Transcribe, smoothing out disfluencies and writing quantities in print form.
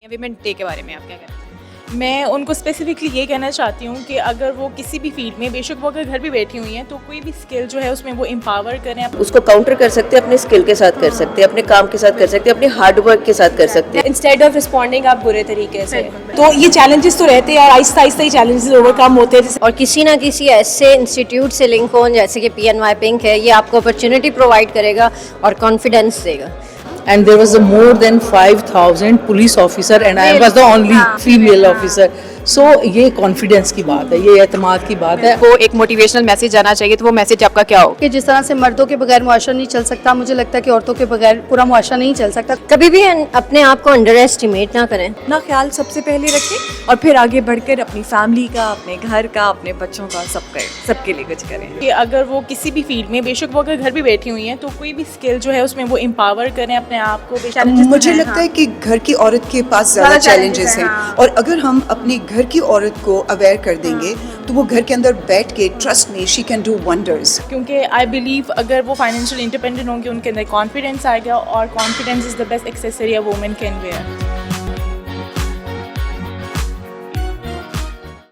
Women day کے بارے میں آپ کیا کہتے ہیں؟ میں ان کو اسپیسیفکلی یہ کہنا چاہتی ہوں کہ اگر وہ کسی بھی فیلڈ میں، بے شک وہ اگر گھر بھی بیٹھی ہوئی ہیں، تو کوئی بھی اسکل جو ہے اس میں وہ امپاور کریں. اس کو کاؤنٹر کر سکتے ہیں، اپنے اسکل کے ساتھ کر سکتے ہیں، اپنے کام کے ساتھ کر سکتے ہیں، اپنے ہارڈ ورک کے ساتھ کر سکتے ہیں. انسٹیڈ آف رسپونڈنگ آپ برے طریقے سے. تو یہ چیلنجز تو رہتے ہیں اور آہستہ آہستہ یہ چیلنجز اوور کم ہوتے ہیں. اور کسی نہ کسی ایسے انسٹیٹیوٹ سے لنک ہوں جیسے کہ PNY پنک ہے، یہ آپ کو اپرچونٹی پرووائڈ کرے گا اور کانفیڈینس دے گا. And there was more than 5,000 police officer and I was the only female officer. So یہ کانفیڈینس کی بات ہے، یہ اعتماد کی بات ہے. وہ ایک موٹیویشنل میسج جانا چاہیے، تو وہ میسج آپ کا کیا ہو؟ کہ جس طرح سے مردوں کے بغیر معاشرہ نہیں چل سکتا، مجھے لگتا ہے کہ عورتوں کے بغیر پورا معاشرہ نہیں چل سکتا. کبھی بھی اپنے آپ کو انڈر ایسٹیمیٹ نہ کریں. اپنا خیال سب سے پہلے رکھیں اور پھر آگے بڑھ کر اپنی فیملی کا، اپنے گھر کا، اپنے بچوں کا، سب کے لیے کچھ کریں. کہ اگر وہ کسی بھی فیلڈ میں، بے شک وہ اگر گھر بھی بیٹھی ہوئی ہیں، تو کوئی بھی اسکل جو ہے اس میں وہ امپاور کریں اپنے آپ کو. مجھے لگتا ہے کہ گھر کی عورت کے پاس زیادہ چیلنجز ہیں، اور اگر ہم اپنی گھر کی عورت کو اویئر کر دیں گے تو وہ گھر کے اندر بیٹھ کے trust me she can do wonders. کیونکہ آئی بلیو اگر وہ فائنینشیل انڈیپینڈنٹ ہوں گے، ان کے اندر کانفیڈینس آئے گا، اور confidence is the best accessory a woman can wear.